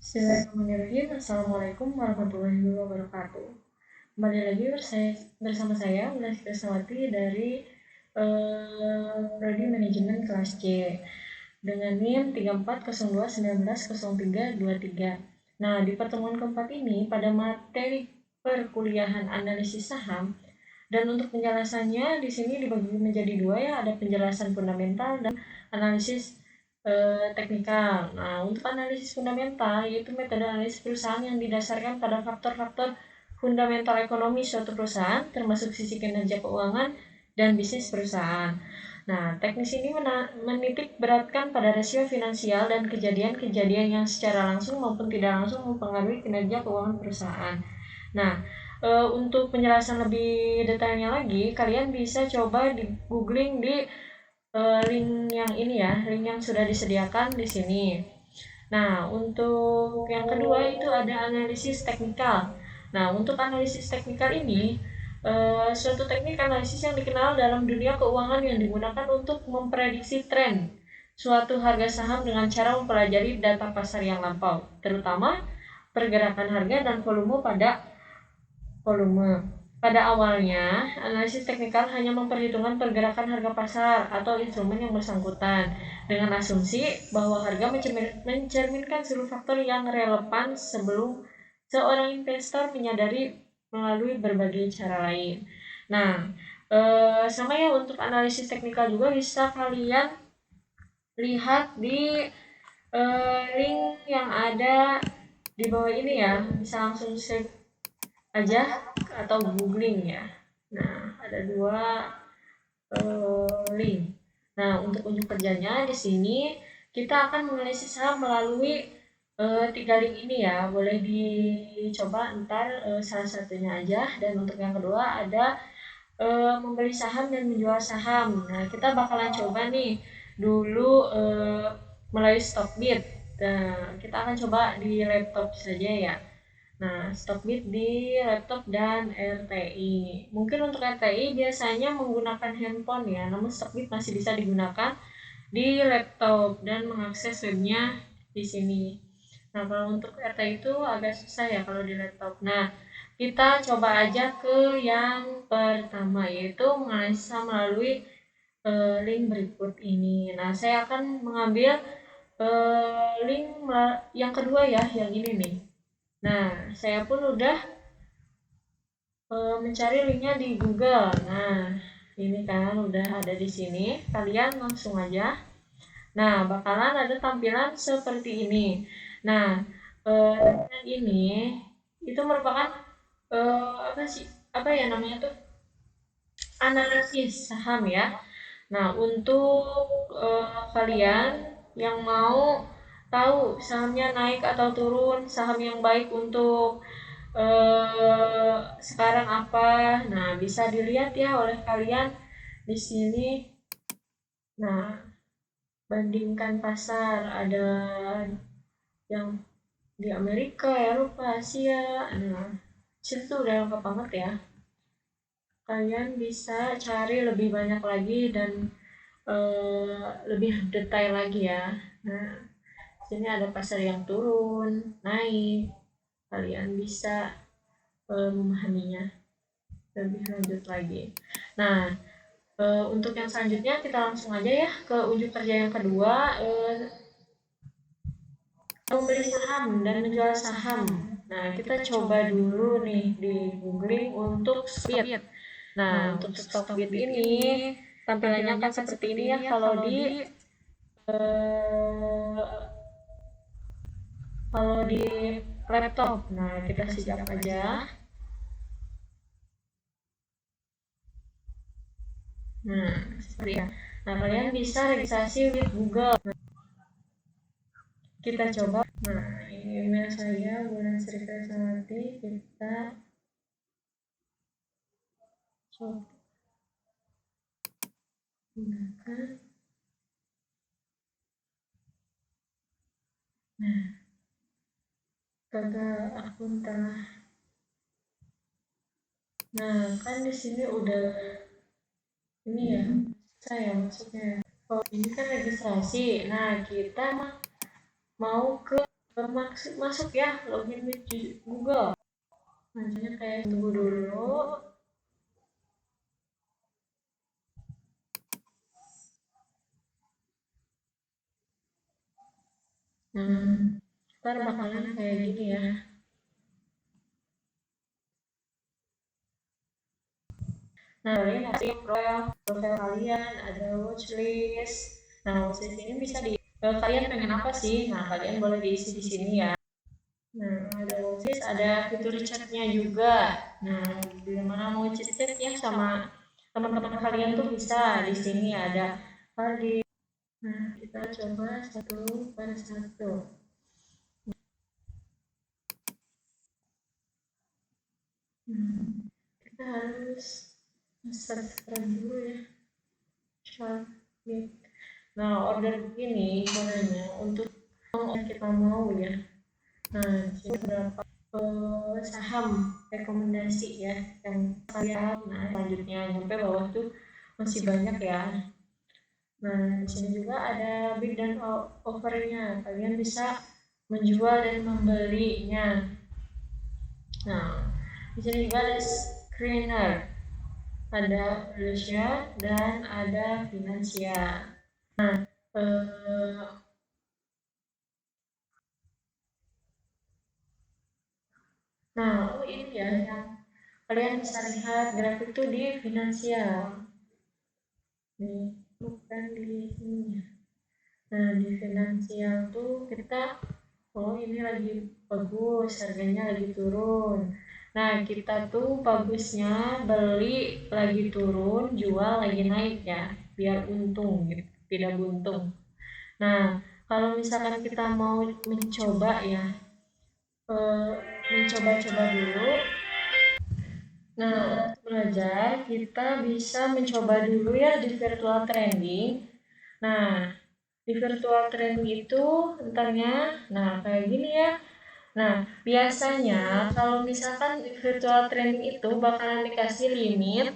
Bismillahirrahmanirrahim. Assalamualaikum warahmatullahi wabarakatuh. Kembali lagi bersama saya Wulan Krisnawati dari Prodi Manajemen kelas C dengan NIM 3402190323. Nah, di pertemuan keempat ini pada materi perkuliahan analisis saham, dan untuk penjelasannya di sini dibagi menjadi dua ya, ada penjelasan fundamental dan analisis teknikal. Nah, untuk analisis fundamental yaitu metode analisis perusahaan yang didasarkan pada faktor-faktor fundamental ekonomi suatu perusahaan, termasuk sisi kinerja keuangan dan bisnis perusahaan. Nah, teknis ini menitik beratkan pada rasio finansial dan kejadian-kejadian yang secara langsung maupun tidak langsung mempengaruhi kinerja keuangan perusahaan. Nah, untuk penjelasan lebih detailnya lagi, kalian bisa coba di googling di link yang ini ya, link yang sudah disediakan di sini. Nah, untuk yang kedua itu ada analisis teknikal. Nah, untuk analisis teknikal ini suatu teknik analisis yang dikenal dalam dunia keuangan yang digunakan untuk memprediksi tren suatu harga saham dengan cara mempelajari data pasar yang lampau, terutama pergerakan harga dan volume. Pada awalnya, analisis teknikal hanya memperhitungkan pergerakan harga pasar atau instrumen yang bersangkutan dengan asumsi bahwa harga mencerminkan seluruh faktor yang relevan sebelum seorang investor menyadari melalui berbagai cara lain. Nah, sama ya, untuk analisis teknikal juga bisa kalian lihat di link yang ada di bawah ini ya, bisa langsung save aja atau googling ya. Nah, ada dua link. Nah, untuk unjuk kerjanya di sini kita akan menganalisis saham melalui tiga link ini ya. Boleh dicoba ntar salah satunya aja. Dan untuk yang kedua ada membeli saham dan menjual saham. Nah, kita bakalan coba nih dulu melalui Stockbit. Nah, kita akan coba di laptop saja ya. Nah, Stockbit di laptop dan RTI. Mungkin untuk RTI biasanya menggunakan handphone ya, namun Stockbit masih bisa digunakan di laptop dan mengakses webnya di sini. Nah, kalau untuk RTI itu agak susah ya kalau di laptop. Nah, kita coba aja ke yang pertama, yaitu menganalisa melalui link berikut ini. Nah, saya akan mengambil link yang kedua ya, yang ini nih. Nah, saya pun udah mencari linknya di Google. Nah, ini kan udah ada di sini. Kalian langsung aja. Nah, bakalan ada tampilan seperti ini. Nah, tampilan ini itu merupakan apa ya namanya tuh, analisis saham ya. Nah, untuk kalian yang mau tahu sahamnya naik atau turun, saham yang baik untuk sekarang apa, nah bisa dilihat ya oleh kalian di sini. Nah, bandingkan pasar, ada yang di Amerika, Eropa, Asia. Nah, situ udah lengkap banget ya. Kalian bisa cari lebih banyak lagi dan lebih detail lagi ya. Nah, sini ada pasar yang turun, naik. Kalian bisa memahaminya lebih lanjut lagi. Nah, untuk yang selanjutnya kita langsung aja ya ke unjuk kerja yang kedua, membeli saham dan menjual saham. Nah, kita coba dulu nih di googling untuk Stockbit. Nah, untuk Stockbit ini tampilannya kan seperti ini ya kalau di laptop. Nah, kita siap aja. Nah, seperti ya. Nah, kalian bisa registrasi with Google. Kita coba. Nah, ini email saya, Wulan Sri Krisnawati. Kita coba gunakan. Nah, gagal akun telah. Nah, kan di sini udah ini ya, saya maksudnya. Oh, ini kan registrasi. Nah, kita mau ke masuk ya, login with Google. Nah, kayak tunggu dulu. Ntar bakalan kayak gini ya. Nah, kalian kasih profil kalian, ada watchlist. Nah, watchlist ini bisa kalian pengen apa sih? Nah, kalian boleh diisi di sini ya. Nah, ada watchlist, ada fitur chatnya juga. Nah, di mana mau chat ya sama teman-teman kalian tuh bisa di sini ada di. Nah, kita coba satu per satu. Kita harus subscribe dulu ya. Submit. Nah, order begini caranya untuk yang kita mau ya. Nah, ini beberapa saham rekomendasi ya yang kalian. Nah, selanjutnya sampai bawah tuh masih banyak ya. Nah, di sini juga ada bid dan offernya. Kalian bisa menjual dan membelinya. Nah, di sini juga ada screener, ada Lucia dan ada finansial. Nah, ini ya yang kalian bisa lihat grafik itu di finansial. Nih, bukan di sini. Nah, di finansial tuh kita, oh ini lagi bagus, harganya lagi turun. Nah, kita tuh bagusnya beli lagi turun, jual lagi naik ya, biar untung gitu, tidak buntung. Nah, kalau misalkan kita mau mencoba ya, mencoba-coba dulu. Nah, belajar kita bisa mencoba dulu ya di virtual training. Nah, di virtual training itu entarnya, nah kayak gini ya. Nah, biasanya kalau misalkan virtual training itu bakalan dikasih limit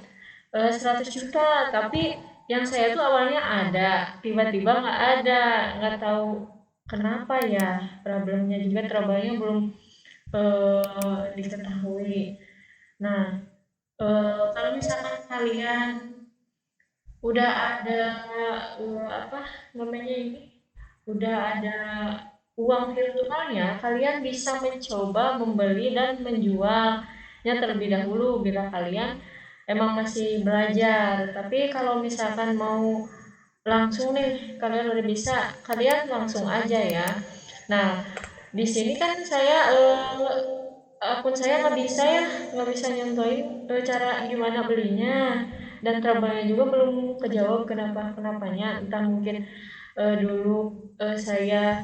100 juta, tapi yang saya tuh awalnya ada, tiba-tiba nggak ada, nggak tahu kenapa ya, problemnya juga trouble-nya belum diketahui. Nah, kalau misalkan kalian udah ada apa namanya ini, udah ada uang virtualnya, kalian bisa mencoba membeli dan menjualnya terlebih dahulu bila kalian emang masih belajar. Tapi kalau misalkan mau langsung nih, kalian udah bisa, kalian langsung aja ya. Nah, di sini kan saya akun saya nggak bisa nyentuhin cara gimana belinya, dan trouble-nya juga belum kejawab kenapanya, entah mungkin dulu saya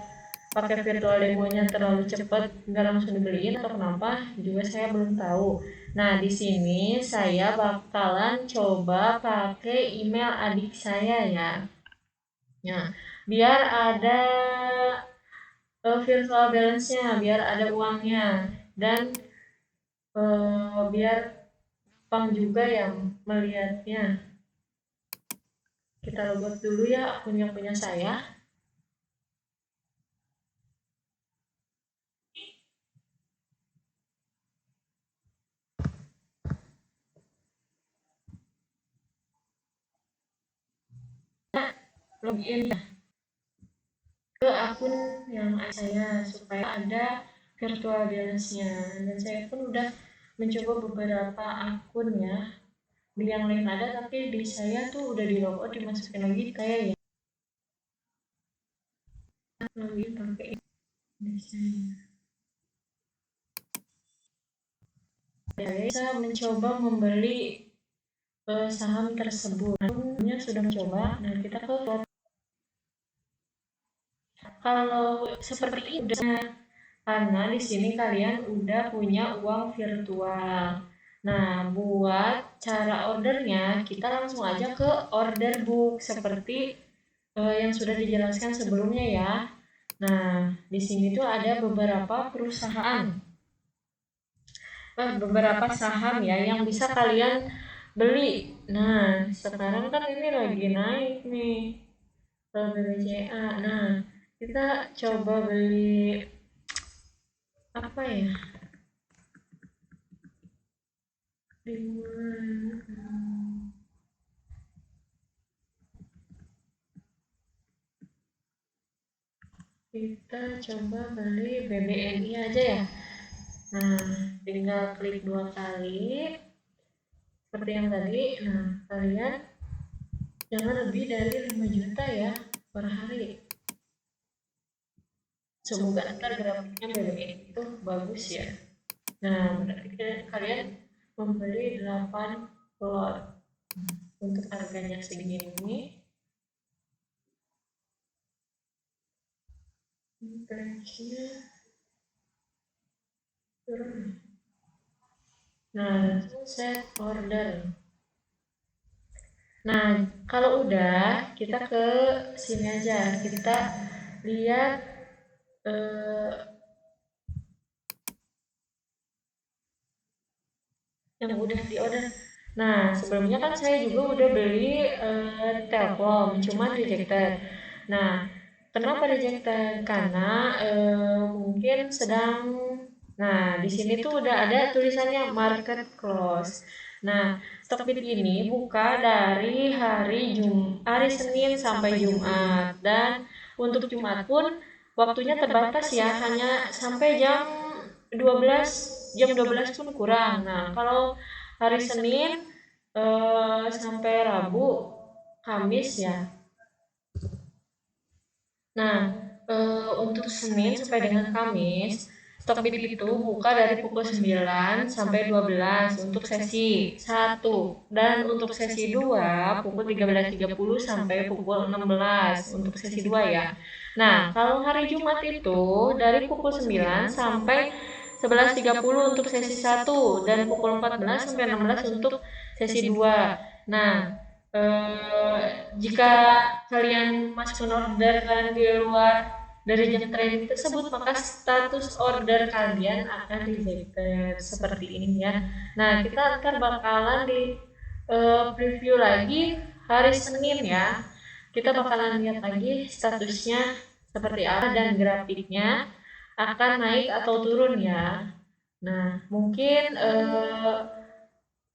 pakai virtual demonya terlalu cepat nggak langsung dibeliin atau kenapa juga saya belum tahu. Nah, di sini saya bakalan coba pakai email adik saya ya. Nah, biar ada virtual balance-nya, biar ada uangnya, dan biar Pang juga yang melihatnya. Kita logout dulu ya akun yang punya saya. Login ke akun yang saya supaya ada virtual balance-nya, dan saya pun udah mencoba beberapa akun ya. Di yang lain ada, tapi di saya tuh udah di logout, dimasukin lagi kayak ya. Login pakai saya bisa mencoba membeli saham tersebut. Nah, sudah mencoba. Nah, kita ke kalau seperti ini udah, karena di sini kalian udah punya uang virtual. Nah, buat cara ordernya kita langsung aja ke order book seperti yang sudah dijelaskan sebelumnya ya. Nah, di sini tuh ada beberapa perusahaan, beberapa saham ya yang bisa kalian beli. Nah, sekarang kan ini lagi naik nih, BBCA. Nah, kita coba beli apa ya, kita coba beli BBNI aja ya. Nah, tinggal klik 2 kali seperti yang tadi. Nah, kalian jangan lebih dari 5 juta ya per hari. Semoga ntar grafiknya BBNI itu bagus ya. Nah, berarti kalian membeli 8 lot untuk harganya segini. Price-nya turun. Nah, set order. Nah, kalau udah, kita ke sini aja. Kita lihat yang udah di order. Nah, sebelumnya kan saya juga udah beli Telkom, cuma rejected. Nah, kenapa rejected? Karena mungkin sedang. Nah, di sini tuh udah ada tulisannya market close. Nah, Stockbit ini buka dari hari Senin sampai Jumat, dan untuk Jumat pun waktunya terbatas ya, hanya sampai jam 12 pun kurang. Nah, kalau hari Senin sampai Rabu, Kamis ya. Nah, untuk Senin sampai dengan Kamis, Stockbit itu buka dari pukul 9 sampai 12 untuk sesi 1, dan untuk sesi 2 pukul 13.30 sampai pukul 16 untuk sesi 2 ya. Nah, kalau hari Jumat itu dari pukul 9 sampai 11.30 untuk sesi 1 dan pukul 14 sampai 16 untuk sesi 2. Nah, jika kalian masuk order dan di luar dari jam trading tersebut, maka status order kalian akan rejected seperti ini ya. Nah, kita akan bakalan di preview lagi hari Senin ya. Kita bakalan lihat lagi statusnya seperti apa dan grafiknya akan naik atau turun ya. Nah, mungkin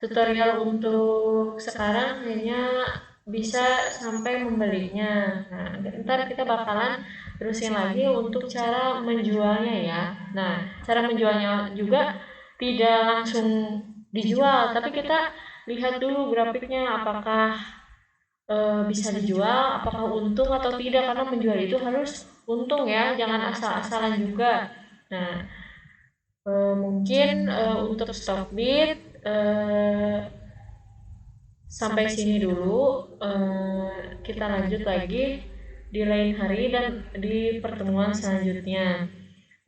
tutorial untuk sekarang hanya bisa sampai membelinya. Nah, ntar kita bakalan terusin lagi untuk cara menjualnya ya. Nah, cara menjualnya juga tidak langsung dijual, tapi kita lihat dulu grafiknya apakah bisa dijual, apakah untung atau tidak, karena menjual itu harus untung ya, jangan asal-asalan juga. Nah, mungkin untuk Stockbit sampai sini dulu. Kita lanjut lagi di lain hari dan di pertemuan selanjutnya.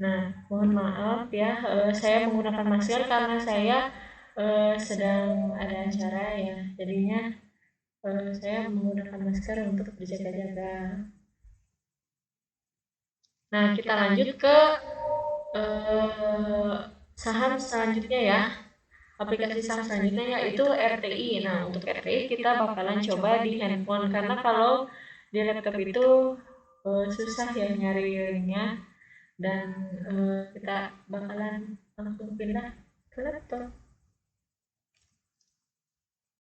Nah, mohon maaf ya, saya menggunakan masker karena saya sedang ada acara ya, jadinya saya menggunakan masker untuk berjaga-jaga. Nah, kita lanjut ke saham selanjutnya ya. Aplikasi saham selanjutnya yaitu RTI. Nah, untuk RTI kita bakalan coba di handphone, karena kalau di laptop itu susah ya nyari linknya, dan kita bakalan langsung pindah ke laptop.